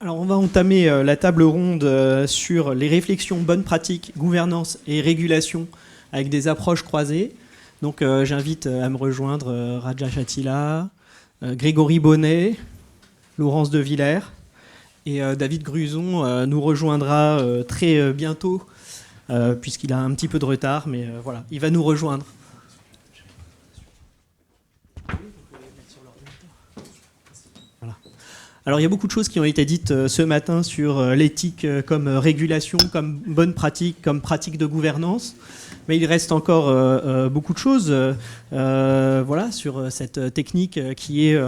Alors, on va entamer la table ronde sur les réflexions bonnes pratiques, gouvernance et régulation avec des approches croisées. Donc, j'invite à me rejoindre Raja Chatila, Grégory Bonnet, Laurence De Villers et David Gruson nous rejoindra très bientôt puisqu'il a un petit peu de retard, mais voilà, il va nous rejoindre. Alors il y a beaucoup de choses qui ont été dites ce matin sur l'éthique comme régulation, comme bonne pratique, comme pratique de gouvernance. Mais il reste encore beaucoup de choses voilà, sur cette technique qui est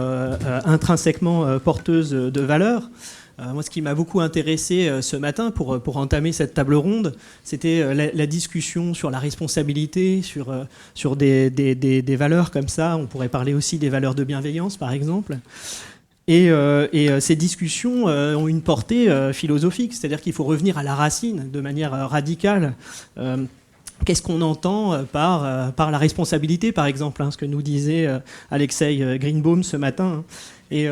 intrinsèquement porteuse de valeur. Moi, ce qui m'a beaucoup intéressé ce matin pour entamer cette table ronde, c'était la discussion sur la responsabilité, sur des valeurs comme ça. On pourrait parler aussi des valeurs de bienveillance, par exemple. Et ces discussions ont une portée philosophique, c'est-à-dire qu'il faut revenir à la racine de manière radicale. Qu'est-ce qu'on entend par la responsabilité, par exemple, ce que nous disait Alexei Greenbaum ce matin. Et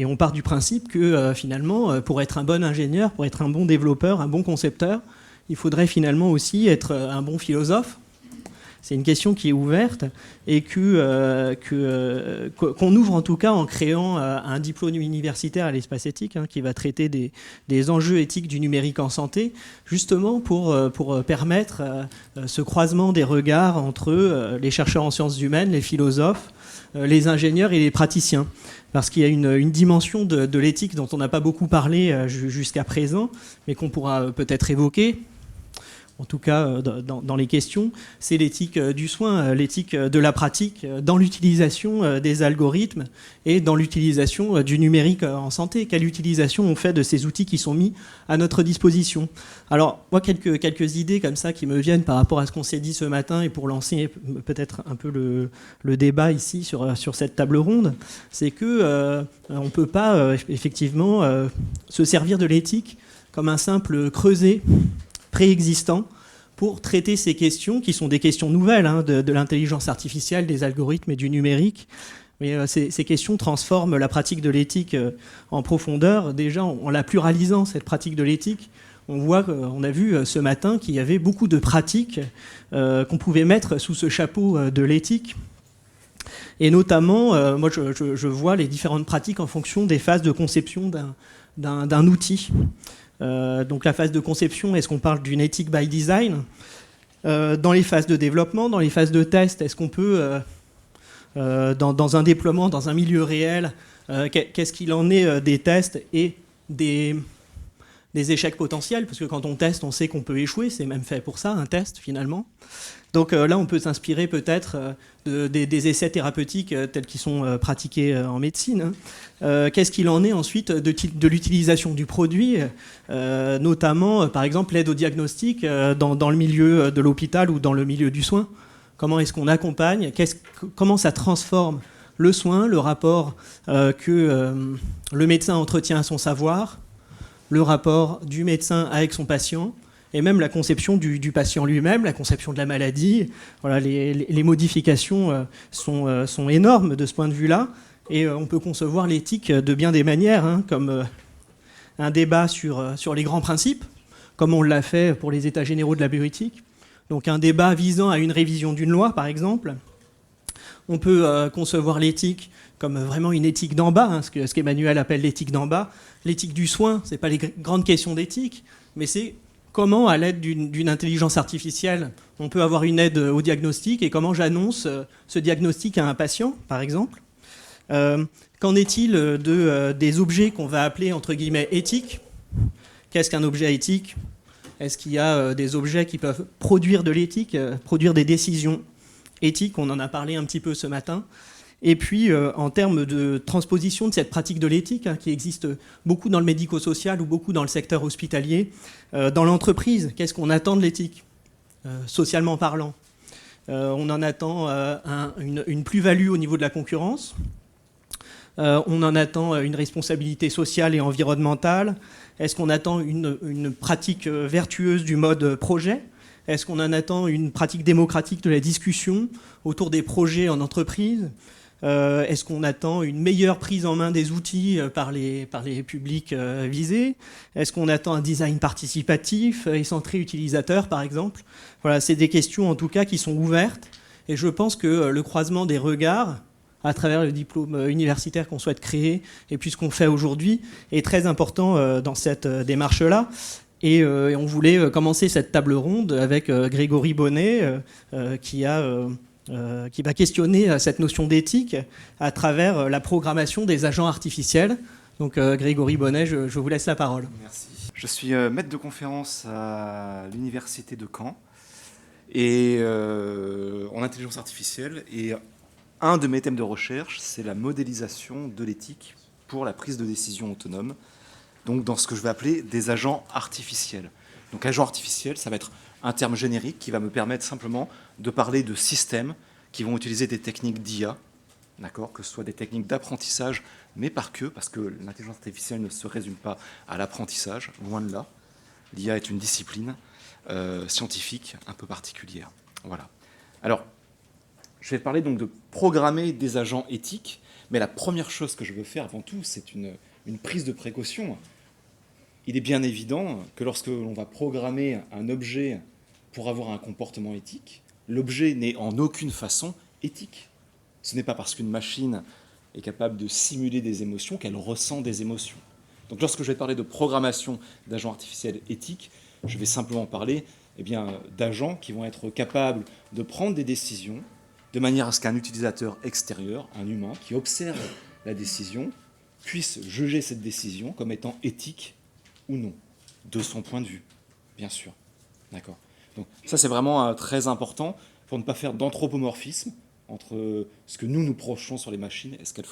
on part du principe que finalement, pour être un bon ingénieur, pour être un bon développeur, un bon concepteur, il faudrait finalement aussi être un bon philosophe. C'est une question qui est ouverte et qu'on ouvre en tout cas en créant un diplôme universitaire à l'espace éthique qui va traiter des enjeux éthiques du numérique en santé, justement pour permettre ce croisement des regards entre les chercheurs en sciences humaines, les philosophes, les ingénieurs et les praticiens. Parce qu'il y a une dimension de l'éthique dont on n'a pas beaucoup parlé jusqu'à présent, mais qu'on pourra peut-être évoquer. En tout cas dans les questions, c'est l'éthique du soin, l'éthique de la pratique dans l'utilisation des algorithmes et dans l'utilisation du numérique en santé. Quelle utilisation on fait de ces outils qui sont mis à notre disposition? Alors, moi, quelques idées comme ça qui me viennent par rapport à ce qu'on s'est dit ce matin et pour lancer peut-être un peu le débat ici sur cette table ronde, c'est que on ne peut pas effectivement se servir de l'éthique comme un simple creuset préexistants pour traiter ces questions qui sont des questions nouvelles de l'intelligence artificielle, des algorithmes et du numérique. Mais ces questions transforment la pratique de l'éthique en profondeur. Déjà, en la pluralisant, cette pratique de l'éthique, on a vu ce matin qu'il y avait beaucoup de pratiques qu'on pouvait mettre sous ce chapeau de l'éthique. Et notamment, moi, je vois les différentes pratiques en fonction des phases de conception d'un outil. Donc la phase de conception, est-ce qu'on parle d'une éthique by design? Dans les phases de développement, dans les phases de test, est-ce qu'on peut, dans un déploiement, dans un milieu réel, qu'est-ce qu'il en est des tests et des échecs potentiels? Parce que quand on teste, on sait qu'on peut échouer, c'est même fait pour ça, un test finalement. Donc là, on peut s'inspirer peut-être des essais thérapeutiques tels qu'ils sont pratiqués en médecine. Qu'est-ce qu'il en est ensuite de l'utilisation du produit, notamment, par exemple, l'aide au diagnostic dans le milieu de l'hôpital ou dans le milieu du soin? Comment est-ce qu'on accompagne? Comment ça transforme le soin, le rapport que le médecin entretient à son savoir, le rapport du médecin avec son patient, et même la conception du patient lui-même, la conception de la maladie. Voilà, les modifications sont énormes de ce point de vue-là, et on peut concevoir l'éthique de bien des manières, comme un débat sur les grands principes, comme on l'a fait pour les états généraux de la bioéthique. Donc un débat visant à une révision d'une loi, par exemple. On peut concevoir l'éthique comme vraiment une éthique d'en bas, ce qu'Emmanuel appelle l'éthique d'en bas. L'éthique du soin, ce n'est pas les grandes questions d'éthique, mais c'est comment, à l'aide d'une intelligence artificielle, on peut avoir une aide au diagnostic et comment j'annonce ce diagnostic à un patient, par exemple. Qu'en est-il des objets qu'on va appeler, entre guillemets, éthiques? Qu'est-ce qu'un objet éthique? Est-ce qu'il y a des objets qui peuvent produire de l'éthique, produire des décisions éthiques? On en a parlé un petit peu ce matin. Et puis, en termes de transposition de cette pratique de l'éthique, qui existe beaucoup dans le médico-social ou beaucoup dans le secteur hospitalier, dans l'entreprise, qu'est-ce qu'on attend de l'éthique, socialement parlant? On en attend une plus-value au niveau de la concurrence. On en attend une responsabilité sociale et environnementale. Est-ce qu'on attend une pratique vertueuse du mode projet? Est-ce qu'on en attend une pratique démocratique de la discussion autour des projets en entreprise? Est-ce qu'on attend une meilleure prise en main des outils par les publics visés? Est-ce qu'on attend un design participatif et centré utilisateur, par exemple? Voilà, c'est des questions en tout cas qui sont ouvertes. Et je pense que le croisement des regards à travers le diplôme universitaire qu'on souhaite créer et puis ce qu'on fait aujourd'hui est très important dans cette démarche-là. Et on voulait commencer cette table ronde avec Grégory Bonnet qui va questionner cette notion d'éthique à travers la programmation des agents artificiels. Donc Grégory Bonnet, je vous laisse la parole. Merci. Je suis maître de conférence à l'université de Caen et en intelligence artificielle. Et un de mes thèmes de recherche, c'est la modélisation de l'éthique pour la prise de décision autonome. Donc dans ce que je vais appeler des agents artificiels. Donc agent artificiel, ça va être un terme générique qui va me permettre simplement de parler de systèmes qui vont utiliser des techniques d'IA, d'accord, que ce soit des techniques d'apprentissage, mais pas que, parce que l'intelligence artificielle ne se résume pas à l'apprentissage, loin de là. L'IA est une discipline scientifique un peu particulière. Voilà. Alors, je vais parler donc de programmer des agents éthiques, mais la première chose que je veux faire avant tout, c'est une prise de précaution. Il est bien évident que lorsque l'on va programmer un objet pour avoir un comportement éthique, l'objet n'est en aucune façon éthique. Ce n'est pas parce qu'une machine est capable de simuler des émotions qu'elle ressent des émotions. Donc lorsque je vais parler de programmation d'agents artificiels éthiques, je vais simplement parler d'agents qui vont être capables de prendre des décisions de manière à ce qu'un utilisateur extérieur, un humain, qui observe la décision, puisse juger cette décision comme étant éthique ou non, de son point de vue, bien sûr. D'accord. Donc ça, c'est vraiment très important pour ne pas faire d'anthropomorphisme entre ce que nous projetons sur les machines et ce qu'elles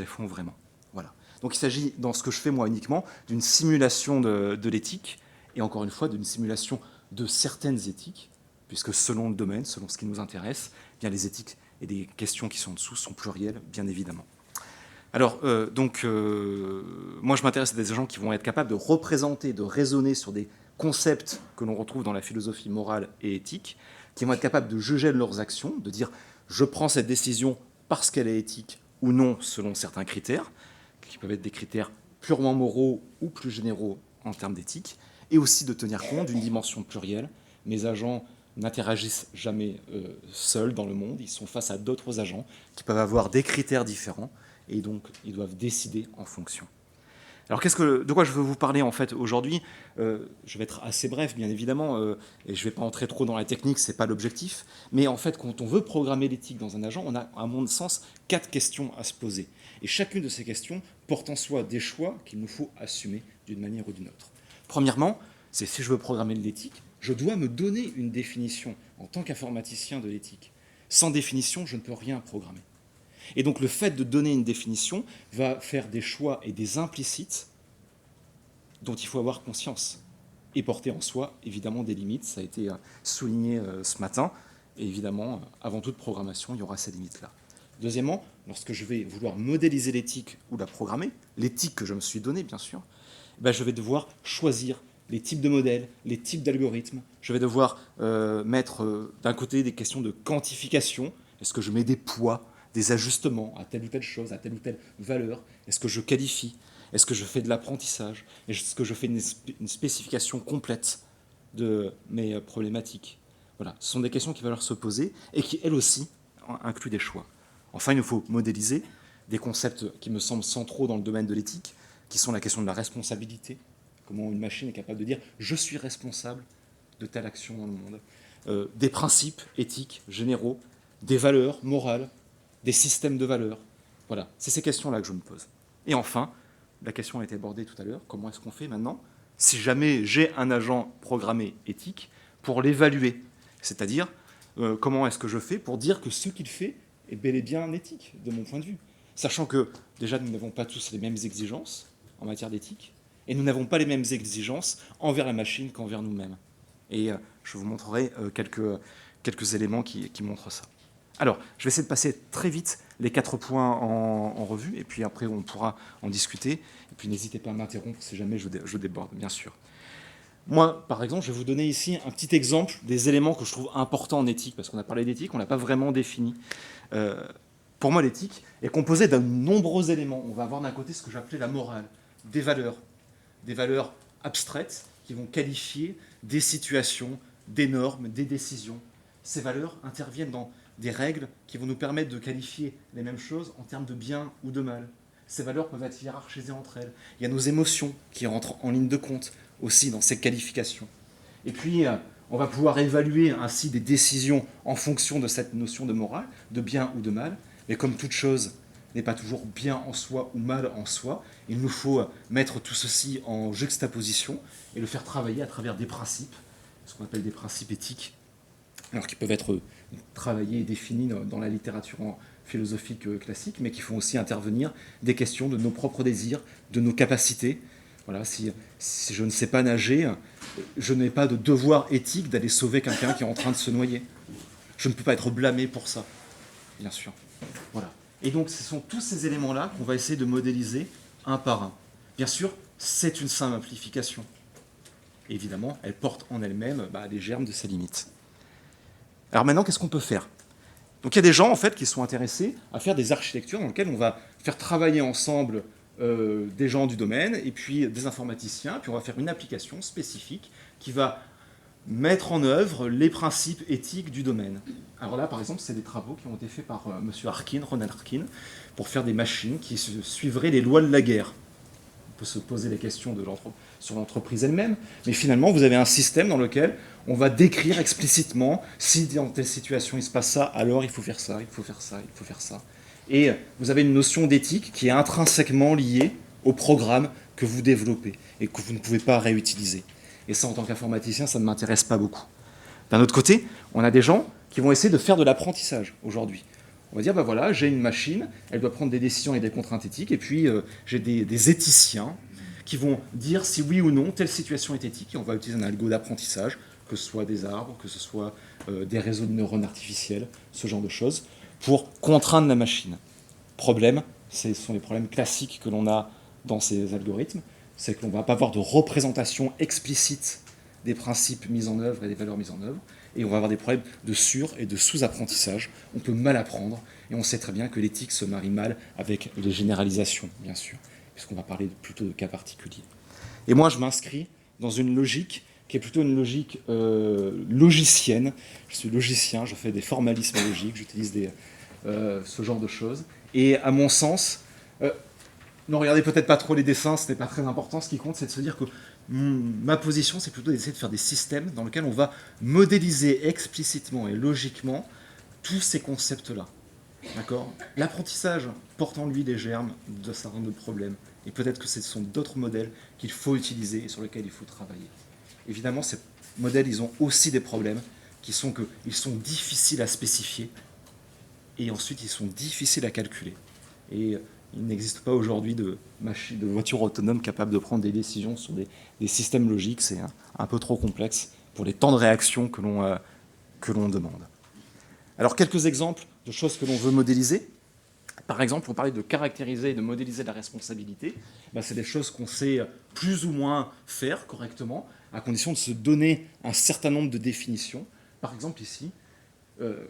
font vraiment. Voilà. Donc il s'agit, dans ce que je fais moi uniquement, d'une simulation de l'éthique, et encore une fois, d'une simulation de certaines éthiques, puisque selon le domaine, selon ce qui nous intéresse, bien les éthiques et les questions qui sont en dessous sont plurielles, bien évidemment. Alors, moi je m'intéresse à des agents qui vont être capables de représenter, de raisonner sur des concepts que l'on retrouve dans la philosophie morale et éthique, qui vont être capables de juger de leurs actions, de dire je prends cette décision parce qu'elle est éthique ou non selon certains critères, qui peuvent être des critères purement moraux ou plus généraux en termes d'éthique, et aussi de tenir compte d'une dimension plurielle. Mes agents n'interagissent jamais seuls dans le monde, ils sont face à d'autres agents qui peuvent avoir des critères différents, et donc ils doivent décider en fonction. Alors de quoi je veux vous parler en fait aujourd'hui? Je vais être assez bref bien évidemment, et je ne vais pas entrer trop dans la technique, ce n'est pas l'objectif, mais en fait quand on veut programmer l'éthique dans un agent, on a à mon sens 4 questions à se poser. Et chacune de ces questions porte en soi des choix qu'il nous faut assumer d'une manière ou d'une autre. Premièrement, c'est si je veux programmer de l'éthique, je dois me donner une définition en tant qu'informaticien de l'éthique. Sans définition, je ne peux rien programmer. Et donc le fait de donner une définition va faire des choix et des implicites dont il faut avoir conscience et porter en soi évidemment des limites. Ça a été souligné ce matin. Et évidemment, avant toute programmation, il y aura ces limites-là. Deuxièmement, lorsque je vais vouloir modéliser l'éthique ou la programmer, l'éthique que je me suis donnée bien sûr, je vais devoir choisir les types de modèles, les types d'algorithmes. Je vais devoir mettre d'un côté des questions de quantification. Est-ce que je mets des poids, des ajustements à telle ou telle chose, à telle ou telle valeur? Est-ce que je qualifie? Est-ce que je fais de l'apprentissage? Est-ce que je fais une spécification complète de mes problématiques? Voilà, ce sont des questions qui vont leur se poser et qui, elles aussi, incluent des choix. Enfin, il nous faut modéliser des concepts qui me semblent centraux dans le domaine de l'éthique, qui sont la question de la responsabilité. Comment une machine est capable de dire « je suis responsable de telle action dans le monde ». Des principes éthiques généraux, des valeurs morales, des systèmes de valeurs. Voilà, c'est ces questions-là que je me pose. Et enfin, la question a été abordée tout à l'heure, comment est-ce qu'on fait maintenant si jamais j'ai un agent programmé éthique pour l'évaluer? C'est-à-dire, comment est-ce que je fais pour dire que ce qu'il fait est bel et bien éthique, de mon point de vue? Sachant que, déjà, nous n'avons pas tous les mêmes exigences en matière d'éthique, et nous n'avons pas les mêmes exigences envers la machine qu'envers nous-mêmes. Et je vous montrerai quelques éléments qui montrent ça. Alors, je vais essayer de passer très vite les 4 points en revue, et puis après on pourra en discuter. Et puis n'hésitez pas à m'interrompre si jamais je déborde, bien sûr. Moi, par exemple, je vais vous donner ici un petit exemple des éléments que je trouve importants en éthique, parce qu'on a parlé d'éthique, on n'a pas vraiment défini. pour moi, l'éthique est composée de nombreux éléments. On va avoir d'un côté ce que j'appelais la morale, des valeurs abstraites qui vont qualifier des situations, des normes, des décisions. Ces valeurs interviennent dans des règles qui vont nous permettre de qualifier les mêmes choses en termes de bien ou de mal. Ces valeurs peuvent être hiérarchisées entre elles. Il y a nos émotions qui rentrent en ligne de compte aussi dans ces qualifications. Et puis, on va pouvoir évaluer ainsi des décisions en fonction de cette notion de morale, de bien ou de mal. Mais comme toute chose n'est pas toujours bien en soi ou mal en soi, il nous faut mettre tout ceci en juxtaposition et le faire travailler à travers des principes, ce qu'on appelle des principes éthiques, alors qui peuvent être travaillés et définis dans la littérature philosophique classique, mais qui font aussi intervenir des questions de nos propres désirs, de nos capacités. Voilà, si je ne sais pas nager, je n'ai pas de devoir éthique d'aller sauver quelqu'un qui est en train de se noyer. Je ne peux pas être blâmé pour ça, bien sûr. Voilà. Et donc, ce sont tous ces éléments-là qu'on va essayer de modéliser un par un. Bien sûr, c'est une simplification. Évidemment, elle porte en elle-même les germes de ses limites. Alors maintenant, qu'est-ce qu'on peut faire? Donc il y a des gens en fait qui sont intéressés à faire des architectures dans lesquelles on va faire travailler ensemble des gens du domaine et puis des informaticiens, puis on va faire une application spécifique qui va mettre en œuvre les principes éthiques du domaine. Alors là, par exemple, c'est des travaux qui ont été faits par monsieur Harkin, Ronald Harkin, pour faire des machines qui suivraient les lois de la guerre. On peut se poser les questions sur l'entreprise elle-même, mais finalement, vous avez un système dans lequel on va décrire explicitement si dans telle situation il se passe ça, alors il faut faire ça, il faut faire ça, il faut faire ça. Et vous avez une notion d'éthique qui est intrinsèquement liée au programme que vous développez et que vous ne pouvez pas réutiliser. Et ça, en tant qu'informaticien, ça ne m'intéresse pas beaucoup. D'un autre côté, on a des gens qui vont essayer de faire de l'apprentissage aujourd'hui. On va dire, voilà, j'ai une machine, elle doit prendre des décisions et des contraintes éthiques, et puis j'ai des éthiciens qui vont dire si oui ou non telle situation est éthique, et on va utiliser un algo d'apprentissage, que ce soit des arbres, que ce soit des réseaux de neurones artificiels, ce genre de choses, pour contraindre la machine. Problème, ce sont les problèmes classiques que l'on a dans ces algorithmes, c'est qu'on ne va pas avoir de représentation explicite des principes mis en œuvre et des valeurs mises en œuvre, et on va avoir des problèmes de sur- et de sous-apprentissage. On peut mal apprendre, et on sait très bien que l'éthique se marie mal avec les généralisations, bien sûr, puisqu'on va parler plutôt de cas particuliers. Et moi, je m'inscris dans une logique qui est plutôt une logique logicienne. Je suis logicien, je fais des formalismes logiques, j'utilise ce genre de choses. Et à mon sens, ne regardez peut-être pas trop les dessins, ce n'est pas très important. Ce qui compte, c'est de se dire que ma position, c'est plutôt d'essayer de faire des systèmes dans lesquels on va modéliser explicitement et logiquement tous ces concepts-là. D'accord ? L'apprentissage porte en lui les germes d'un certain nombre de problèmes. Et peut-être que ce sont d'autres modèles qu'il faut utiliser et sur lesquels il faut travailler. Évidemment, ces modèles, ils ont aussi des problèmes qui sont qu'ils sont difficiles à spécifier et ensuite ils sont difficiles à calculer. Et il n'existe pas aujourd'hui de voitures autonomes capables de prendre des décisions sur des systèmes logiques. C'est un peu trop complexe pour les temps de réaction que l'on demande. Alors, quelques exemples de choses que l'on veut modéliser. Par exemple, on parlait de caractériser et de modéliser la responsabilité. C'est des choses qu'on sait plus ou moins faire correctement, à condition de se donner un certain nombre de définitions. Par exemple, ici,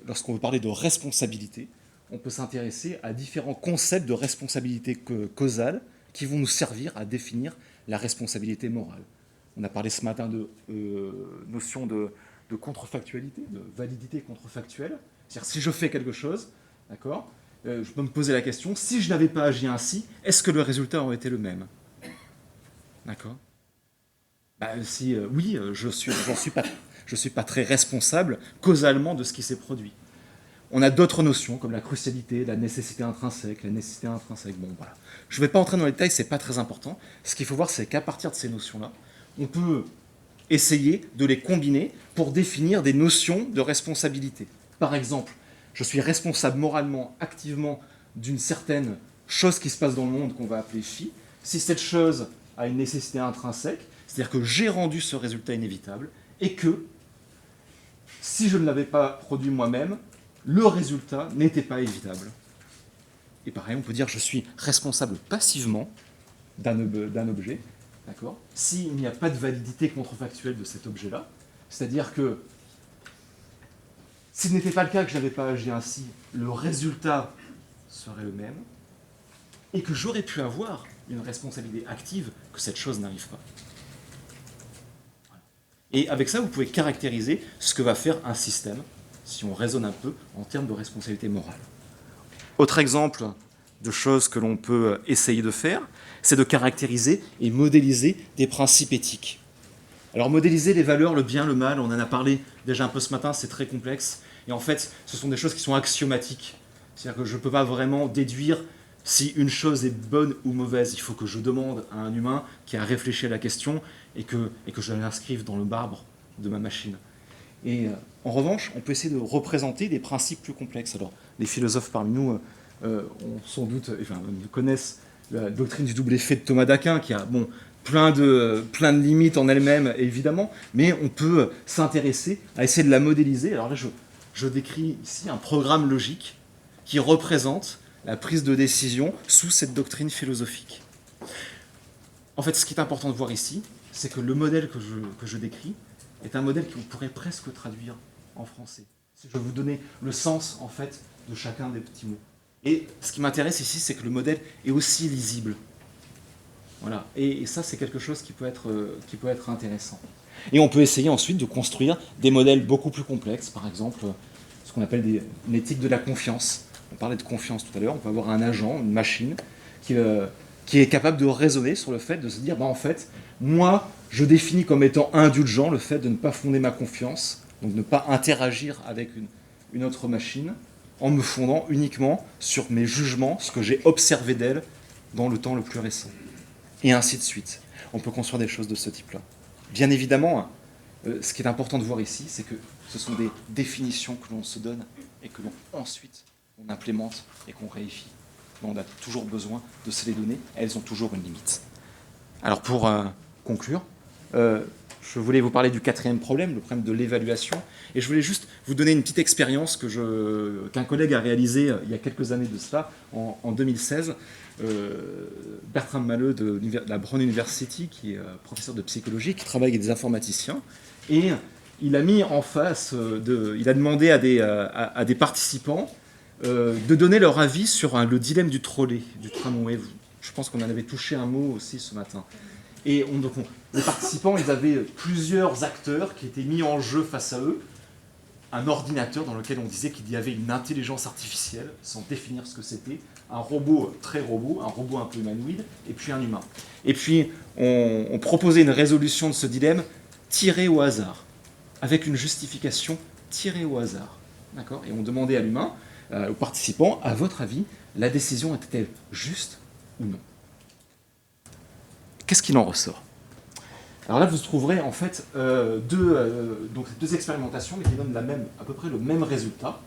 lorsqu'on veut parler de responsabilité, on peut s'intéresser à différents concepts de responsabilité causale qui vont nous servir à définir la responsabilité morale. On a parlé ce matin de notion de contrefactualité, de validité contrefactuelle. C'est-à-dire, si je fais quelque chose, d'accord, je peux me poser la question, si je n'avais pas agi ainsi, est-ce que le résultat aurait été le même? D'accord? Oui, je suis pas très responsable causalement de ce qui s'est produit. On a d'autres notions comme la crucialité, la nécessité intrinsèque, Bon, voilà. Je ne vais pas entrer dans les détails, c'est pas très important. Ce qu'il faut voir, c'est qu'à partir de ces notions-là, on peut essayer de les combiner pour définir des notions de responsabilité. Par exemple, je suis responsable moralement, activement, d'une certaine chose qui se passe dans le monde qu'on va appeler phi. Si cette chose a une nécessité intrinsèque, c'est-à-dire que j'ai rendu ce résultat inévitable, et que, si je ne l'avais pas produit moi-même, le résultat n'était pas évitable. Et pareil, on peut dire que je suis responsable passivement d'un objet, d'accord, s'il n'y a pas de validité contrefactuelle de cet objet-là, c'est-à-dire que s'il n'était pas le cas que je n'avais pas agi ainsi, le résultat serait le même, et que j'aurais pu avoir une responsabilité active que cette chose n'arrive pas. Et avec ça, vous pouvez caractériser ce que va faire un système, si on raisonne un peu, en termes de responsabilité morale. Autre exemple de choses que l'on peut essayer de faire, c'est de caractériser et modéliser des principes éthiques. Alors modéliser les valeurs, le bien, le mal, on en a parlé déjà un peu ce matin, c'est très complexe. Et en fait, ce sont des choses qui sont axiomatiques. C'est-à-dire que je ne peux pas vraiment déduire si une chose est bonne ou mauvaise. Il faut que je demande à un humain qui a réfléchi à la question et que je l'inscrive dans le marbre de ma machine. Et en revanche, on peut essayer de représenter des principes plus complexes. Alors, les philosophes parmi nous ont sans doute, connaissent la doctrine du double effet de Thomas d'Aquin, qui a plein de limites en elle-même, évidemment, mais on peut s'intéresser à essayer de la modéliser. Alors là, je décris ici un programme logique qui représente la prise de décision sous cette doctrine philosophique. En fait, ce qui est important de voir ici, c'est que le modèle que je décris est un modèle qu'on pourrait presque traduire en français. Si je vais vous donner le sens, en fait, de chacun des petits mots. Et ce qui m'intéresse ici, c'est que le modèle est aussi lisible. Voilà. Et ça, c'est quelque chose qui peut être intéressant. Et on peut essayer ensuite de construire des modèles beaucoup plus complexes, par exemple, ce qu'on appelle une éthique de la confiance. On parlait de confiance tout à l'heure, on peut avoir un agent, une machine, qui est capable de raisonner sur le fait de se dire, en fait, moi, je définis comme étant indulgent le fait de ne pas fonder ma confiance, donc de ne pas interagir avec une autre machine, en me fondant uniquement sur mes jugements, ce que j'ai observé d'elle dans le temps le plus récent. Et ainsi de suite. On peut construire des choses de ce type-là. Bien évidemment, ce qui est important de voir ici, c'est que ce sont des définitions que l'on se donne et que l'on ensuite on implémente et qu'on réifie. Mais on a toujours besoin de se les donner, elles ont toujours une limite. Alors pour conclure, je voulais vous parler du quatrième problème, le problème de l'évaluation, et je voulais juste vous donner une petite expérience qu'un collègue a réalisée il y a quelques années de cela, en 2016. Bertrand Maleux de la Brown University, qui est professeur de psychologie, qui travaille avec des informaticiens, et il a mis en face, il a demandé à des participants de donner leur avis sur le dilemme du trolley, du tramway. Je pense qu'on en avait touché un mot aussi ce matin. Et les participants, ils avaient plusieurs acteurs qui étaient mis en jeu face à eux. Un ordinateur dans lequel on disait qu'il y avait une intelligence artificielle, sans définir ce que c'était, un robot très robot, un robot un peu humanoïde, et puis un humain. Et puis, on proposait une résolution de ce dilemme tirée au hasard, avec une justification tirée au hasard. D'accord ? Et on demandait à l'humain, aux participants, à votre avis, la décision était-elle juste ou non ? Qu'est-ce qu'il en ressort ? Alors là, vous trouverez en fait deux expérimentations, mais qui donnent à peu près le même résultat.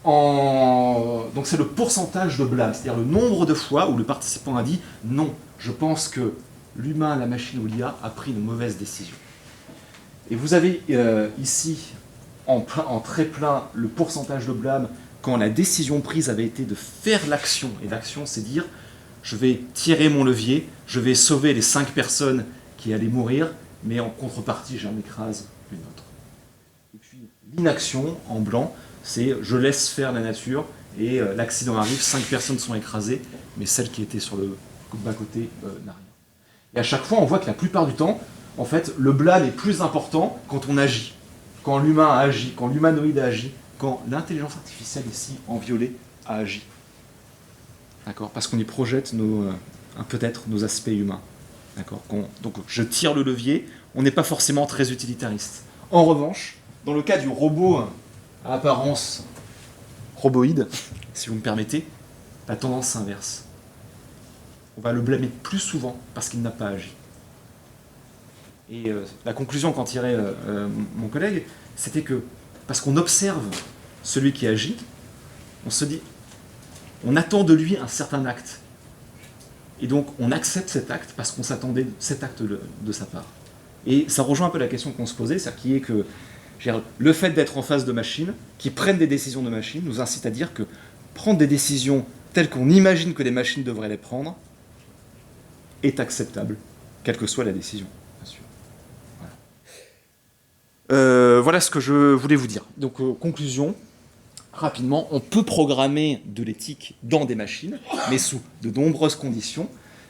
Donc c'est le pourcentage de blâme, c'est-à-dire le nombre de fois où le participant a dit « Non, je pense que l'humain, la machine ou l'IA a pris une mauvaise décision ». Et vous avez ici, en très plein, le pourcentage de blâme quand la décision prise avait été de faire l'action. Et l'action, c'est dire « Je vais tirer mon levier, je vais sauver les 5 personnes qui allaient mourir, mais en contrepartie, j'en écrase une autre. » Et puis l'inaction, en blanc, c'est « Je laisse faire la nature, et l'accident arrive, 5 personnes sont écrasées, mais celle qui était sur le bas-côté n'a rien. » Et à chaque fois, on voit que la plupart du temps, en fait, le blâme est plus important quand on agit, quand l'humain a agi, quand l'humanoïde a agi, quand l'intelligence artificielle, ici, en violet, a agi. D'accord ? Parce qu'on y projette peut-être nos aspects humains. D'accord ? Donc je tire le levier, on n'est pas forcément très utilitariste. En revanche, dans le cas du robot à apparence roboïde, si vous me permettez, la tendance s'inverse. On va le blâmer plus souvent parce qu'il n'a pas agi. Et la conclusion qu'en tirait mon collègue, c'était que parce qu'on observe celui qui agit, on se dit, on attend de lui un certain acte. Et donc on accepte cet acte parce qu'on s'attendait cet acte de sa part. Et ça rejoint un peu la question qu'on se posait, c'est-à-dire qui est que le fait d'être en face de machines qui prennent des décisions de machines nous incite à dire que prendre des décisions telles qu'on imagine que les machines devraient les prendre est acceptable, quelle que soit la décision, bien sûr. Voilà ce que je voulais vous dire. Donc conclusion, rapidement, on peut programmer de l'éthique dans des machines, mais sous de nombreuses conditions,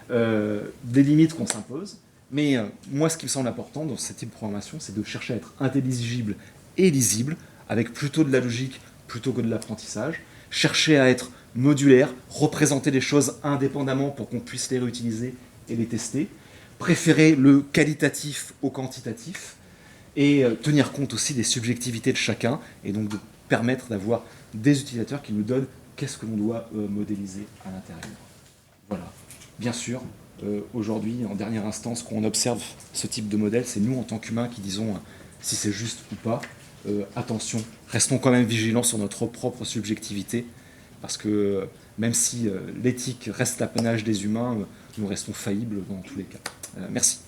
des limites qu'on s'impose. Mais moi, ce qui me semble important dans ce type de programmation, c'est de chercher à être intelligible et lisible, avec plutôt de la logique plutôt que de l'apprentissage. Chercher à être modulaire, représenter les choses indépendamment pour qu'on puisse les réutiliser et les tester. Préférer le qualitatif au quantitatif et tenir compte aussi des subjectivités de chacun et donc de permettre d'avoir des utilisateurs qui nous donnent qu'est-ce que l'on doit modéliser à l'intérieur. Voilà. Bien sûr, aujourd'hui, en dernière instance, quand on observe ce type de modèle, c'est nous, en tant qu'humains, qui disons si c'est juste ou pas. Attention, restons quand même vigilants sur notre propre subjectivité, parce que même si l'éthique reste l'apanage des humains, nous restons faillibles dans tous les cas. Merci.